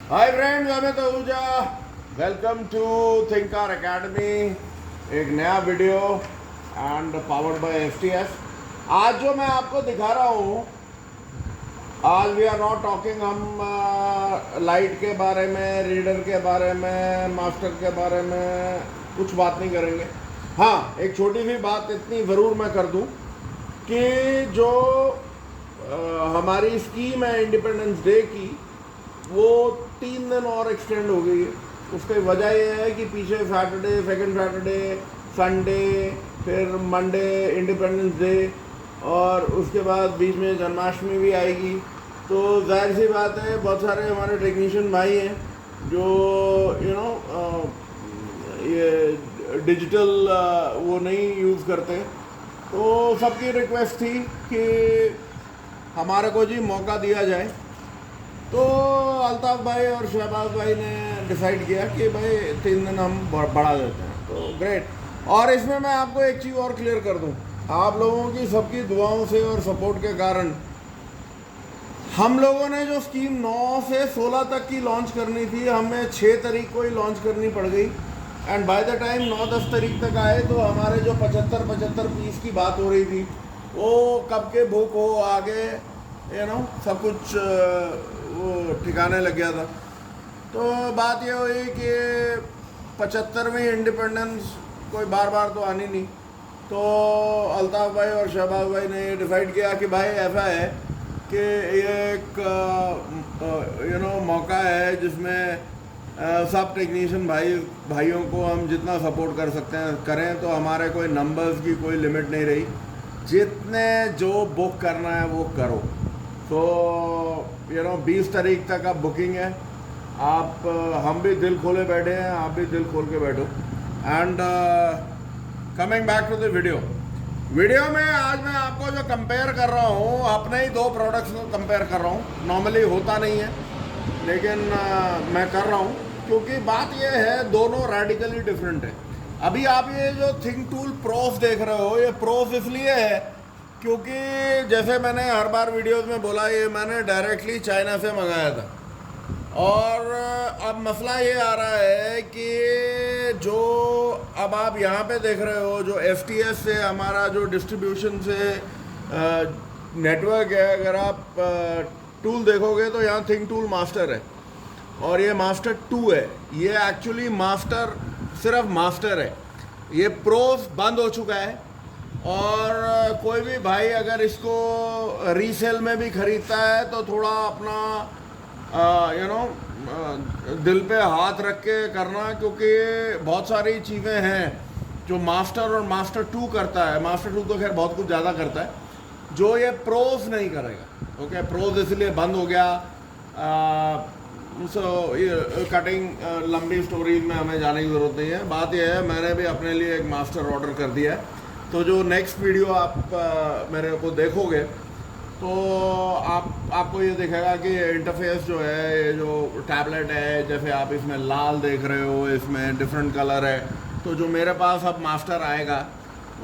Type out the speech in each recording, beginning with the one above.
हाय friends, मैं Tanuja. Welcome to Thinker Academy. एक नया video and powered by FTS. आज जो मैं आपको दिखा रहा हूँ, आज वी आर नॉट टॉकिंग हम लाइट के बारे में, रीडर के बारे में, मास्टर के बारे में कुछ बात नहीं करेंगे। हाँ, एक छोटी सी बात इतनी ज़रूर मैं कर दूँ कि जो हमारी स्कीम है इंडिपेंडेंस डे की, वो 3 दिन और एक्सटेंड हो गई है। उसकी वजह यह है कि पीछे सैटरडे, सेकंड सैटरडे, संडे, फिर मंडे इंडिपेंडेंस डे और उसके बाद बीच में जन्माष्टमी भी आएगी। तो जाहिर सी बात है, बहुत सारे हमारे टेक्नीशियन भाई हैं जो ये डिजिटल वो नहीं यूज़ करते। तो सबकी रिक्वेस्ट थी कि हमारे को जी मौका दिया जाए। तो अल्ताफ़ भाई और शहबाज भाई ने डिसाइड किया कि भाई 3 दिन हम बढ़ा देते हैं। तो ग्रेट। और इसमें मैं आपको एक चीज़ और क्लियर कर दूं, आप लोगों की सबकी दुआओं से और सपोर्ट के कारण हम लोगों ने जो स्कीम 9 से 16 तक की लॉन्च करनी थी, हमें 6 तारीख को ही लॉन्च करनी पड़ गई। एंड बाय द टाइम 9-10 तारीख तक आए तो हमारे जो 75 पीस की बात हो रही थी, वो कब के बुक हो आगे सब कुछ वो ठिकाने लग गया था। तो बात ये हुई कि 75वीं इंडिपेंडेंस कोई बार बार तो आनी नहीं। तो अल्ताफ़ भाई और शहबाज भाई ने डिसाइड किया कि भाई ऐसा है कि ये एक मौका है जिसमें सब टेक्नीशियन भाइयों को हम जितना सपोर्ट कर सकते हैं करें। तो हमारे कोई नंबर्स की कोई लिमिट नहीं रही, जितने जो बुक करना है वो करो। तो 20 तारीख तक अब बुकिंग है। आप हम भी दिल खोले बैठे हैं, आप भी दिल खोल के बैठो। And coming back to the video में आज मैं आपको जो कंपेयर कर रहा हूँ, अपने ही 2 प्रोडक्ट्स को कंपेयर कर रहा हूँ। नॉर्मली होता नहीं है, लेकिन मैं कर रहा हूँ क्योंकि बात यह है दोनों रेडिकली डिफरेंट है। अभी आप ये जो थिंकटूल प्रोस देख रहे हो, ये प्रोस इसलिए है क्योंकि जैसे मैंने हर बार वीडियोस में बोला, ये मैंने डायरेक्टली चाइना से मंगाया था। और अब मसला ये आ रहा है कि जो अब आप यहाँ पे देख रहे हो, जो एफटीएस से हमारा जो डिस्ट्रीब्यूशन से नेटवर्क है, अगर आप टूल देखोगे तो यहाँ थिंकटूल मास्टर है और ये मास्टर 2 है। ये एक्चुअली मास्टर सिर्फ मास्टर है, ये प्रोस बंद हो चुका है। और कोई भी भाई अगर इसको रीसेल में भी ख़रीदता है तो थोड़ा अपना दिल पे हाथ रख के करना, क्योंकि बहुत सारी चीज़ें हैं जो मास्टर और मास्टर 2 करता है। मास्टर 2 तो खैर बहुत कुछ ज़्यादा करता है, जो ये प्रोस नहीं करेगा। ओके, प्रोस इसलिए बंद हो गया। ये कटिंग लंबी स्टोरीज में हमें जाने की ज़रूरत नहीं है। बात यह है, मैंने भी अपने लिए एक मास्टर ऑर्डर कर दिया है। तो जो नेक्स्ट वीडियो आप मेरे को देखोगे तो आपको ये दिखेगा कि इंटरफेस जो है, ये जो टैबलेट है, जैसे आप इसमें लाल देख रहे हो, इसमें डिफरेंट कलर है। तो जो मेरे पास अब मास्टर आएगा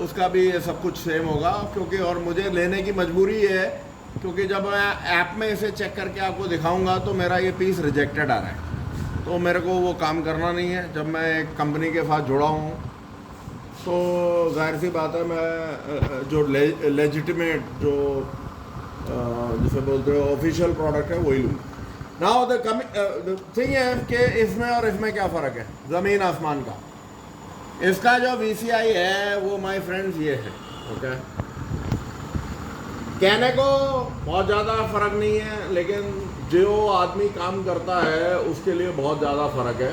उसका भी ये सब कुछ सेम होगा। क्योंकि और मुझे लेने की मजबूरी ये है क्योंकि जब मैं ऐप में इसे चेक करके आपको दिखाऊंगा तो मेरा ये पीस रिजेक्टेड आ रहा है। तो मेरे को वो काम करना नहीं है। जब मैं एक कंपनी के साथ जुड़ा हूँ तो जाहिर सी बात है, मैं जो लेजिटिमेट जो जिसे बोलते हो ऑफिशियल प्रोडक्ट है वही लूँगा। नाउ द थिंग है कि इसमें और इसमें क्या फ़र्क है, ज़मीन आसमान का। इसका जो VCI है वो माय फ्रेंड्स ये है। ओके, कहने को बहुत ज़्यादा फ़र्क नहीं है, लेकिन जो आदमी काम करता है उसके लिए बहुत ज़्यादा फ़र्क है।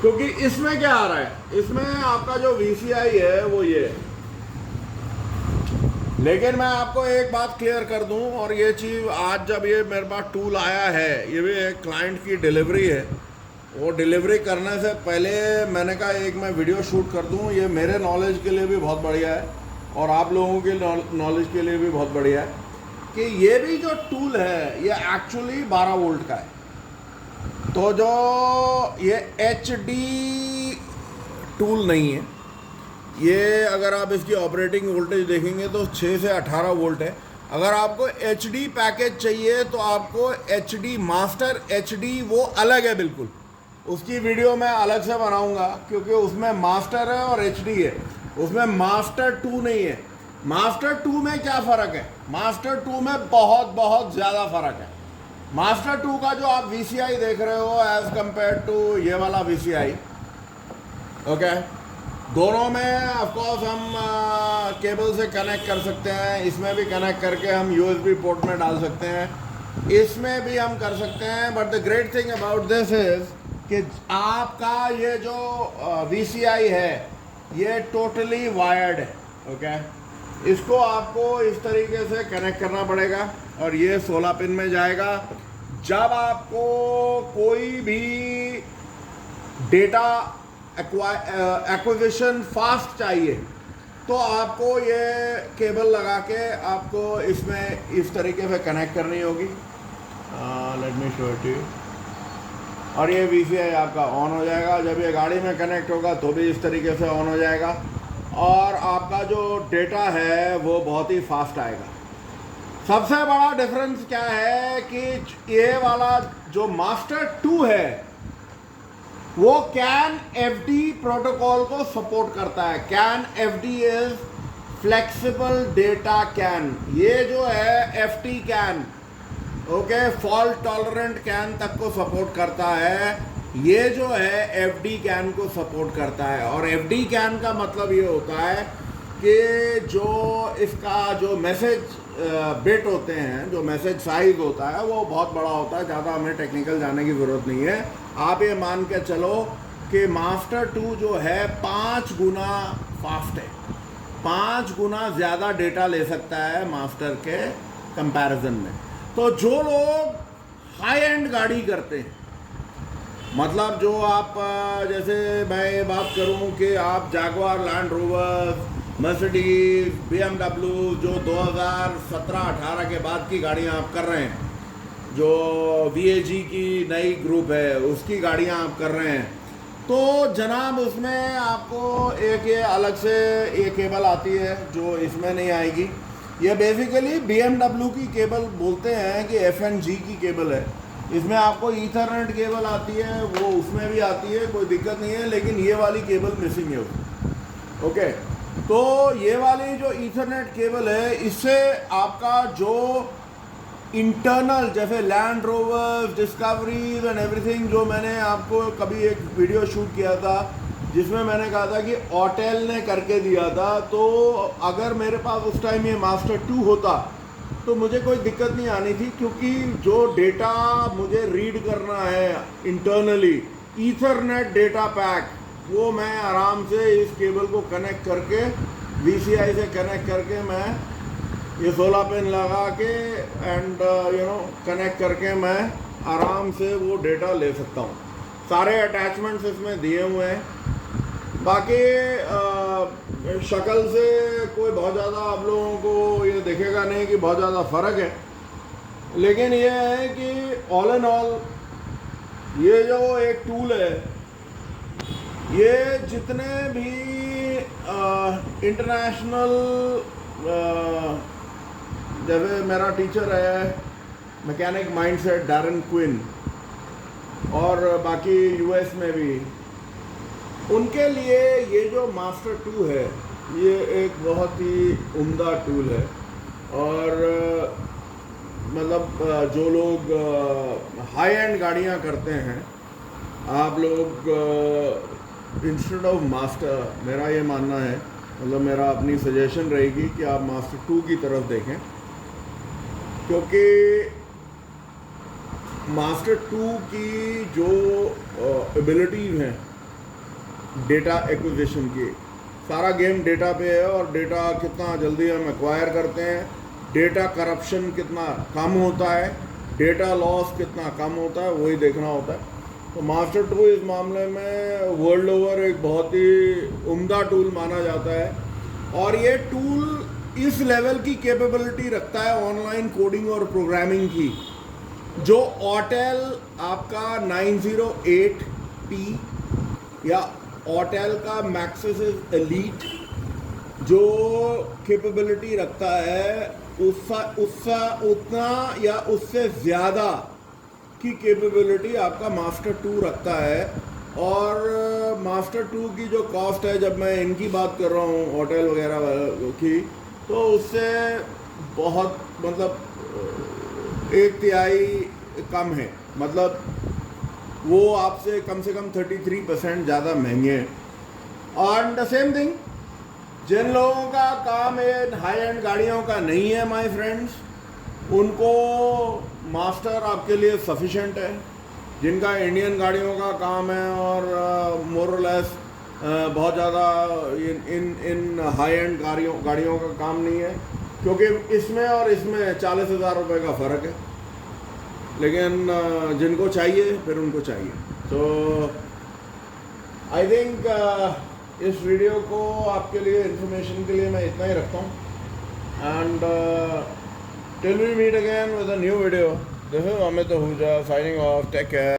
क्योंकि इसमें क्या आ रहा है, इसमें आपका जो VCI है वो ये है। लेकिन मैं आपको एक बात क्लियर कर दूं, और ये चीज़ आज जब ये मेरे पास टूल आया है, ये भी एक क्लाइंट की डिलीवरी है। वो डिलीवरी करने से पहले मैंने कहा एक मैं वीडियो शूट कर दूं। ये मेरे नॉलेज के लिए भी बहुत बढ़िया है और आप लोगों के नॉलेज के लिए भी बहुत बढ़िया है कि ये भी जो टूल है ये एक्चुअली 12 वोल्ट का है। तो जो ये HD टूल नहीं है, ये अगर आप इसकी ऑपरेटिंग वोल्टेज देखेंगे तो 6 से 18 वोल्ट है। अगर आपको HD पैकेज चाहिए तो आपको HD मास्टर HD वो अलग है बिल्कुल, उसकी वीडियो मैं अलग से बनाऊंगा क्योंकि उसमें मास्टर है और HD है, उसमें मास्टर 2 नहीं है। मास्टर 2 में क्या फ़र्क है? मास्टर 2 में बहुत बहुत ज़्यादा फ़र्क है। मास्टर 2 का जो आप VCI देख रहे हो एज़ कम्पेयर टू ये वाला VCI, ओके, दोनों में ऑफकोर्स हम केबल से कनेक्ट कर सकते हैं, इसमें भी कनेक्ट करके हम USB पोर्ट में डाल सकते हैं, इसमें भी हम कर सकते हैं। But the great thing about this is कि आपका ये जो VCI है ये टोटली वायर्ड है, ओके। इसको आपको इस तरीके से कनेक्ट करना पड़ेगा और ये 16 पिन में जाएगा। जब आपको कोई भी डेटा एक्विजिशन फास्ट चाहिए तो आपको ये केबल लगा के आपको इसमें इस तरीके से कनेक्ट करनी होगी। Let me show it you. और ये VCI आपका ऑन हो जाएगा। जब ये गाड़ी में कनेक्ट होगा तो भी इस तरीके से ऑन हो जाएगा और आपका जो डेटा है वो बहुत ही फास्ट आएगा। सबसे बड़ा डिफरेंस क्या है कि ये वाला जो मास्टर 2 है वो CAN FD प्रोटोकॉल को सपोर्ट करता है। CAN FD is flexible data CAN। ये जो है FT CAN, okay, fault tolerant CAN तक को सपोर्ट करता है। ये जो है FD CAN को सपोर्ट करता है। और FD CAN का मतलब ये होता है कि जो इसका जो मैसेज बिट होते हैं, जो मैसेज साइज होता है वो बहुत बड़ा होता है। ज़्यादा हमें टेक्निकल जाने की ज़रूरत नहीं है। आप ये मान के चलो कि मास्टर 2 जो है 5 गुना फास्ट है, 5 गुना ज़्यादा डेटा ले सकता है मास्टर के कंपैरिजन में। तो जो लोग हाई एंड गाड़ी करते हैं, मतलब जो आप जैसे मैं ये बात करूं कि आप Jaguar, land rover, Mercedes, BMW जो 2017-18 के बाद की गाड़ियां आप कर रहे हैं, जो VAG की नई ग्रुप है उसकी गाड़ियां आप कर रहे हैं, तो जनाब उसमें आपको एक ये अलग से ये केबल आती है जो इसमें नहीं आएगी। ये बेसिकली BMW की केबल बोलते हैं कि FNG की केबल है। इसमें आपको ईथरनेट केबल आती है, वो उसमें भी आती है, कोई दिक्कत नहीं है, लेकिन ये वाली केबल मिसिंग है उसमें, ओके। तो ये वाली जो ईथरनेट केबल है इससे आपका जो इंटरनल जैसे Land Rovers, Discoveries and everything, जो मैंने आपको कभी एक वीडियो शूट किया था जिसमें मैंने कहा था कि ऑटेल ने करके दिया था, तो अगर मेरे पास उस टाइम ये मास्टर 2 होता तो मुझे कोई दिक्कत नहीं आनी थी, क्योंकि जो डेटा मुझे रीड करना है इंटरनली ईथरनेट डेटा पैक, वो मैं आराम से इस केबल को कनेक्ट करके VCI से कनेक्ट करके मैं ये 16 पिन लगा के एंड कनेक्ट करके मैं आराम से वो डेटा ले सकता हूँ। सारे अटैचमेंट्स इसमें दिए हुए हैं। बाकी शक्ल से कोई बहुत ज़्यादा आप लोगों को ये दिखेगा नहीं कि बहुत ज़्यादा फ़र्क है, लेकिन ये है कि ऑल एंड ऑल ये जो एक टूल है, ये जितने भी इंटरनेशनल, जैसे मेरा टीचर है मैकेनिक माइंडसेट डैरन क्विन, और बाकी US में भी, उनके लिए ये जो मास्टर 2 है ये एक बहुत ही उम्दा टूल है। और मतलब जो लोग हाई एंड गाड़ियाँ करते हैं, आप लोग इंस्टेड ऑफ मास्टर, मेरा ये मानना है, मतलब मेरा अपनी सजेशन रहेगी कि आप मास्टर 2 की तरफ देखें, क्योंकि मास्टर 2 की जो एबिलिटीज़ हैं डेटा एक्विजिशन की, सारा गेम डेटा पे है, और डेटा कितना जल्दी हम एक्वायर करते हैं, डेटा करप्शन कितना कम होता है, डेटा लॉस कितना कम होता है, वही देखना होता है। तो मास्टर 2 इस मामले में वर्ल्ड ओवर एक बहुत ही उम्दा टूल माना जाता है। और ये टूल इस लेवल की कैपेबिलिटी रखता है ऑनलाइन कोडिंग और प्रोग्रामिंग की, जो ऑटेल आपका 908T या ऑटेल का मैक्सिस एलीट जो कैपेबिलिटी रखता है उसका उतना या उससे ज़्यादा की कैपेबिलिटी आपका मास्टर 2 रखता है। और मास्टर 2 की जो कॉस्ट है, जब मैं इनकी बात कर रहा हूँ होटल वगैरह की, तो उससे बहुत मतलब 1/3 कम है। मतलब वो आपसे कम से कम 33% ज़्यादा महंगे हैं। और द सेम थिंग, जिन लोगों का काम है हाई एंड गाड़ियों का नहीं है माय फ्रेंड्स, उनको मास्टर आपके लिए सफिशेंट है। जिनका इंडियन गाड़ियों का काम है और मोर लेस बहुत ज़्यादा इन हाई एंड गाड़ियों का काम नहीं है, क्योंकि इसमें और इसमें 40,000 रुपये का फ़र्क है। लेकिन जिनको चाहिए फिर उनको चाहिए। तो आई थिंक इस वीडियो को आपके लिए इन्फॉर्मेशन के लिए मैं इतना ही रखता हूँ। And till we meet again with a new video, this is Amit Ahuja signing off, take care.